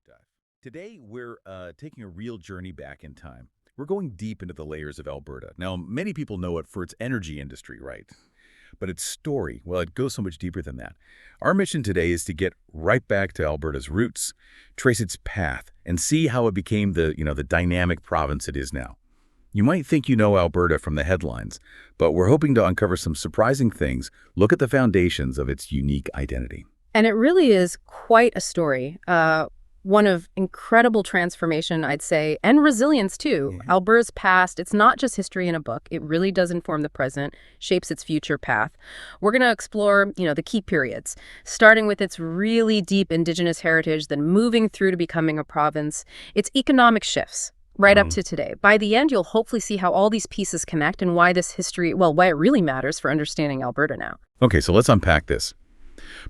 dive. Today, we're taking a real journey back in time. We're going deep into the layers of Alberta. Now, many people know it for its energy industry, right? But its story, well, it goes so much deeper than that. Our mission today is to get right back to Alberta's roots, trace its path, and see how it became the dynamic province it is now. You might think you know Alberta from the headlines, but we're hoping to uncover some surprising things, look at the foundations of its unique identity. And it really is quite a story. One of incredible transformation, I'd say, and resilience, too. Yeah. Alberta's past, it's not just history in a book. It really does inform the present, shapes its future path. We're going to explore, the key periods, starting with its really deep Indigenous heritage, then moving through to becoming a province, its economic shifts, right up to today. By the end, you'll hopefully see how all these pieces connect and why this history, why it really matters for understanding Alberta now. Okay, so let's unpack this.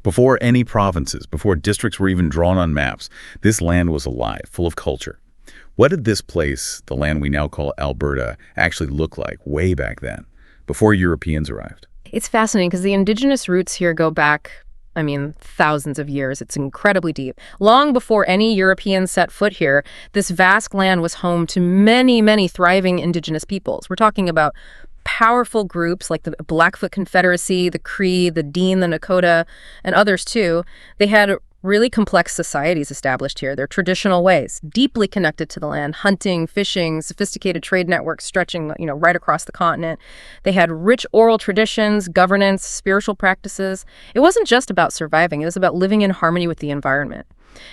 Before any provinces, before districts were even drawn on maps, this land was alive, full of culture. What did this place, the land we now call Alberta, actually look like way back then, before Europeans arrived? It's fascinating because the Indigenous roots here go back, thousands of years. It's incredibly deep. Long before any Europeans set foot here, this vast land was home to many, many thriving Indigenous peoples. We're talking about powerful groups like the Blackfoot Confederacy, the Cree, the Dean, the Nakota, and others too. They had really complex societies established here. Their traditional ways, deeply connected to the land, hunting, fishing, sophisticated trade networks stretching, right across the continent. They had rich oral traditions, governance, spiritual practices. It wasn't just about surviving. It was about living in harmony with the environment.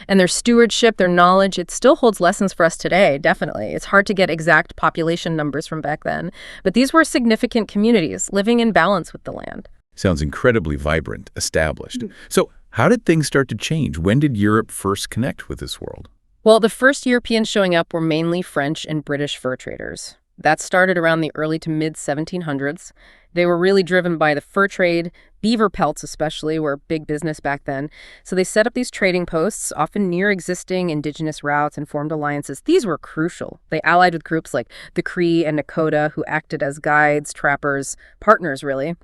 And their stewardship, their knowledge, it still holds lessons for us today, definitely. It's hard to get exact population numbers from back then, but these were significant communities living in balance with the land. Sounds incredibly vibrant, established. So how did things start to change? When did Europe first connect with this world? Well, the first Europeans showing up were mainly French and British fur traders. That started around the early to mid-1700s. They were really driven by the fur trade. Beaver pelts especially were big business back then. So they set up these trading posts, often near existing Indigenous routes, and formed alliances. These were crucial. They allied with groups like the Cree and Nakota, who acted as guides, trappers, partners, really.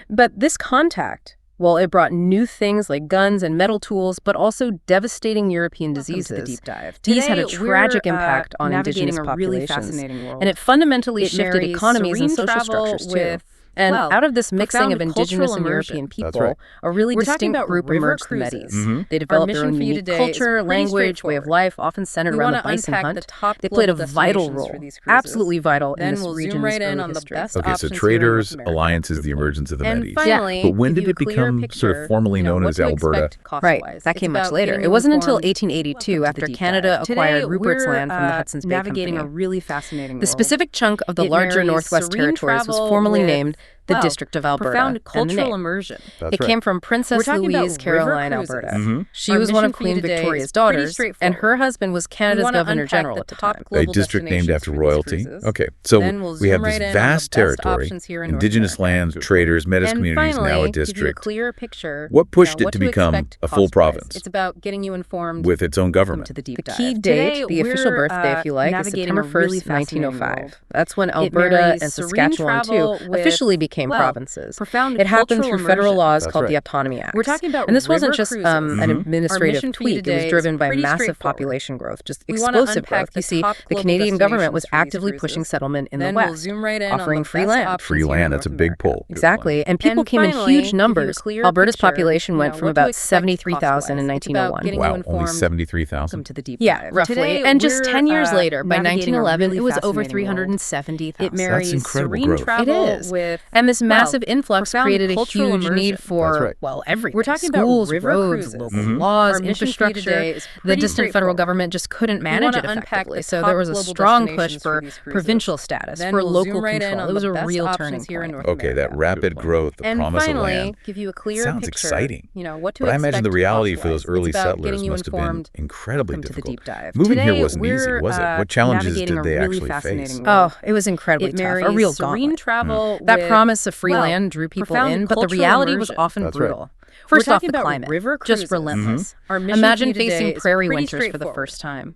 But this contact, it brought new things like guns and metal tools, but also devastating European diseases. Welcome to the Deep Dive. These had a Today, tragic we're, impact on Indigenous navigating a populations. really fascinating world. And it fundamentally It shifted marries economies and serene social travel structures, too. with, And out of this mixing profound of Indigenous cultural and immersion. European That's people, right. a really We're talking distinct about group river emerged from cruises. Medes. They developed their mission own for you unique today is culture, pretty language, way of straightforward. life, often centered We around want the to bison unpack hunt. the top They played a global vital destinations role, for these cruises. absolutely vital Then in this we'll region's zoom right in early on the history. best Okay, so options here in traders, North America. alliances, the emergence of the And Medes. finally, But when give did you it a clear become sort of picture, formally known what as to Alberta? expect Right, cost-wise. that It's came much about later. getting It you wasn't until informed. 1882, Welcome to after the Deep Canada Dive. acquired Today, Rupert's we're, Land from the Hudson's Bay navigating Company. a really fascinating The world. specific chunk of the It larger marries Northwest serene Territories was travel formally with, named the District of Alberta. profound and the cultural name. immersion. That's It right. came from Princess We're talking about Louise Caroline, river cruises. Alberta. Mhm. She Our was one mission of for you Queen today is Victoria's pretty daughters, and straightforward. her husband was We Canada's wanna Governor unpack General the at the top time. A global district named destinations after for these royalty. cruises. Okay, so Then we'll we have zoom this right in on vast the best territory, options here in North Indigenous America. lands, traders, Metis And communities, finally, now a give you a district. clearer picture. What pushed it what to become expect a full cost-wise. province It's about getting you informed. with its own Welcome government? to the Deep The Dive. key Today, date, the official we're, birthday, if you like, is navigating September a really 1st, fascinating 1905. world. That's when It Alberta marries and serene Saskatchewan, too, travel with, officially became provinces. profound It happened cultural through federal immersion. laws That's called right. the Autonomy Act. We're talking about And this wasn't river just cruises. an Our administrative mission for you tweak. It was today driven is by pretty massive straightforward. population growth, just We wanna explosive unpack growth. the You see, top the global Canadian government was destinations for these actively cruises. pushing settlement in Then the we'll West, zoom right in on offering the free best land. options Free here in land, that's a North big America. pull. Exactly. And people And came in finally, huge give you a numbers. clear Alberta's picture, population went from what to about expect 73,000 in cost-wise. It's about 1901. getting you Wow, only informed. 73,000? Welcome to the Deep Yeah, Dive. roughly. Today, And just we're, 10 years later, by navigating a 1911, really it was over fascinating world. 370,000. It marries incredible serene growth. It travel is. with And this massive influx profound created a cultural huge immersion. need for, That's right. everything. We're talking about schools, river roads, cruises. local Mhm. laws, Our mission for you infrastructure. today is The pretty distant federal straightforward. government just couldn't We manage wanna it unpack effectively. the So top there was a global strong push destinations for for these cruises. provincial status, Then for we'll local zoom right in control. on It was the a best real options turning here in point. North Okay, that America. rapid growth, the And promise finally, of land. give you a clear Sounds picture, exciting. what to But I imagine the expect reality for those cost-wise. early It's about settlers getting you must have been informed. incredibly Welcome to the difficult. Deep Dive. Moving here Today, wasn't easy, we're, was it? What challenges navigating did a they really actually face? fascinating world. Oh, it was incredibly It tough. A marries real serene gauntlet. travel That with, promise of free land drew people profound in, but the cultural reality was immersion. often That's right. brutal. We're First off, talking the about climate, river just cruises. relentless. Our mission Imagine for you today facing is prairie pretty winters for the straightforward. first time.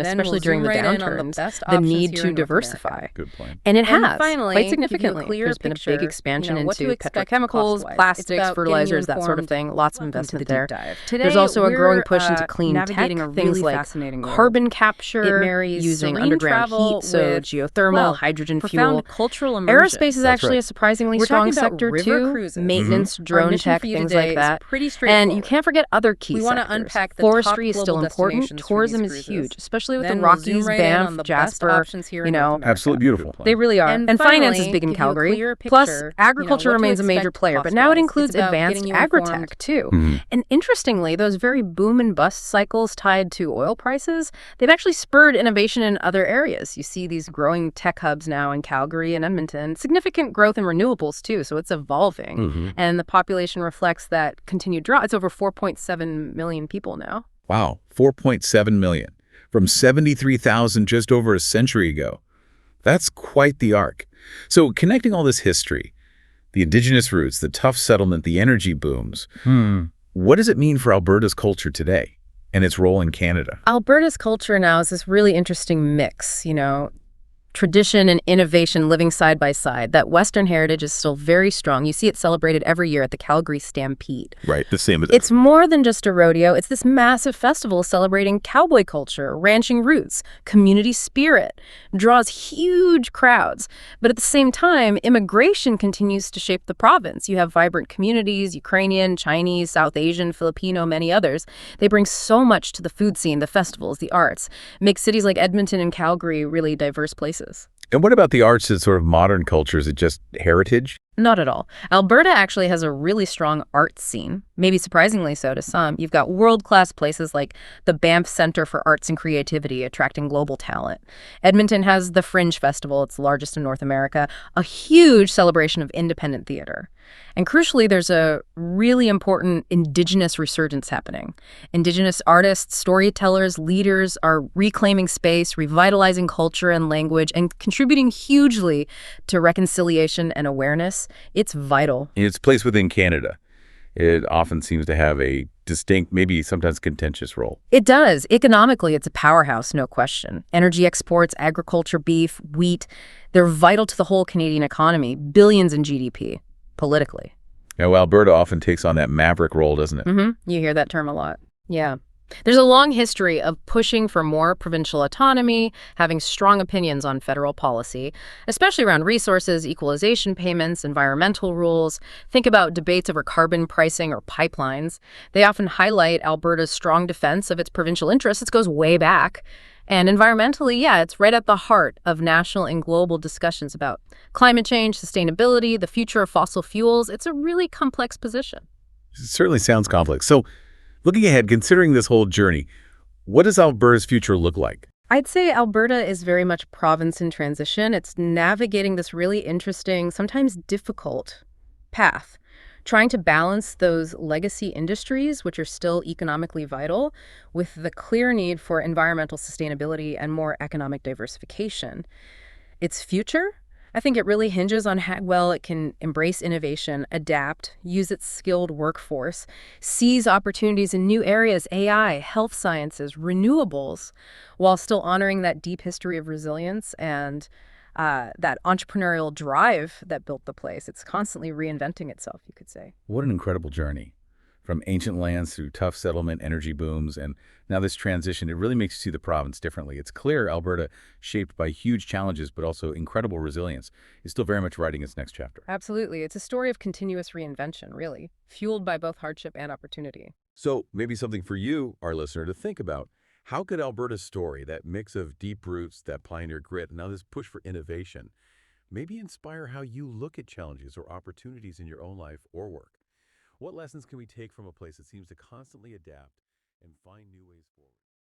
and Then especially we'll during zoom the right in on the downturns, best the options need here to in North diversify. America. Good point. And it And has, finally, quite give you a significantly. clear There's been a picture, big expansion what to into expect petrochemicals, cost-wise. It's plastics, about getting you fertilizers, that sort of informed. thing. Lots of Welcome to investment the there. deep dive. There's Today, also a growing we're, push into clean tech, navigating a things really like fascinating world. carbon It capture, marries using serene underground travel heat, so with, geothermal, well, hydrogen profound fuel. cultural immersion. Aerospace is That's actually right. a surprisingly We're strong talking about sector river too. cruises. Maintenance, Our drone mission tech, for you things today like that. is pretty And straightforward. you can't forget other key We want to sectors. unpack the Forestry top is still global important. destinations for Tourism these is cruises. huge, especially with Then the we'll zoom Rockies, right in on Banff, the best Jasper, options here in North America. Absolutely beautiful. They really are. And finance is finally, big in give you a Calgary. clearer Plus, picture, agriculture what to remains a major expect player, but now it cost-wise. includes It's about advanced getting you agritech, informed. too. Mhm. And interestingly, those very boom and bust cycles tied to oil prices, they've actually spurred innovation in other areas. You see these growing tech hubs now in Calgary and Edmonton, significant growth in renewables, too, so it's evolving. Mhm. And the population reflects that continued draw. It's over 4.7 million people now. Wow, 4.7 million from 73,000 just over a century ago. That's quite the arc. So connecting all this history, the Indigenous roots, the tough settlement, the energy booms, what does it mean for Alberta's culture today and its role in Canada? Alberta's culture now is this really interesting mix, tradition and innovation living side by side. That Western heritage is still very strong. You see it celebrated every year at the Calgary Stampede. Right, the same as It's more than just a rodeo. It's this massive festival celebrating cowboy culture, ranching roots, community spirit, draws huge crowds. But at the same time, immigration continues to shape the province. You have vibrant communities, Ukrainian, Chinese, South Asian, Filipino, many others. They bring so much to the food scene, the festivals, the arts, make cities like Edmonton and Calgary really diverse places. And what about the arts and sort of modern culture? Is it just heritage? Not at all. Alberta actually has a really strong arts scene, maybe surprisingly so to some. You've got world-class places like the Banff Center for Arts and Creativity attracting global talent. Edmonton has the Fringe Festival, it's the largest in North America, a huge celebration of independent theater. And crucially, there's a really important Indigenous resurgence happening. Indigenous artists, storytellers, leaders are reclaiming space, revitalizing culture and language, and contributing hugely to reconciliation and awareness. It's vital. In its place within Canada, it often seems to have a distinct, maybe sometimes contentious role. It does. Economically, it's a powerhouse, no question. Energy exports, agriculture, beef, wheat, they're vital to the whole Canadian economy, billions in GDP, politically. Now, Alberta often takes on that maverick role, doesn't it? You hear that term a lot. Yeah. There's a long history of pushing for more provincial autonomy, having strong opinions on federal policy, especially around resources, equalization payments, environmental rules. Think about debates over carbon pricing or pipelines. They often highlight Alberta's strong defense of its provincial interests. It goes way back. And environmentally, yeah, it's right at the heart of national and global discussions about climate change, sustainability, the future of fossil fuels. It's a really complex position. It certainly sounds complex. So, looking ahead, considering this whole journey, what does Alberta's future look like? I'd say Alberta is very much province in transition. It's navigating this really interesting, sometimes difficult path, trying to balance those legacy industries, which are still economically vital, with the clear need for environmental sustainability and more economic diversification. Its future, I think it really hinges on how well it can embrace innovation, adapt, use its skilled workforce, seize opportunities in new areas, AI, health sciences, renewables, while still honoring that deep history of resilience and that entrepreneurial drive that built the place. It's constantly reinventing itself, you could say. What an incredible journey. From ancient lands through tough settlement, energy booms, and now this transition, it really makes you see the province differently. It's clear Alberta, shaped by huge challenges but also incredible resilience, is still very much writing its next chapter. Absolutely. It's a story of continuous reinvention, really, fueled by both hardship and opportunity. So maybe something for you, our listener, to think about. How could Alberta's story, that mix of deep roots, that pioneer grit, and now this push for innovation, maybe inspire how you look at challenges or opportunities in your own life or work? What lessons can we take from a place that seems to constantly adapt and find new ways forward?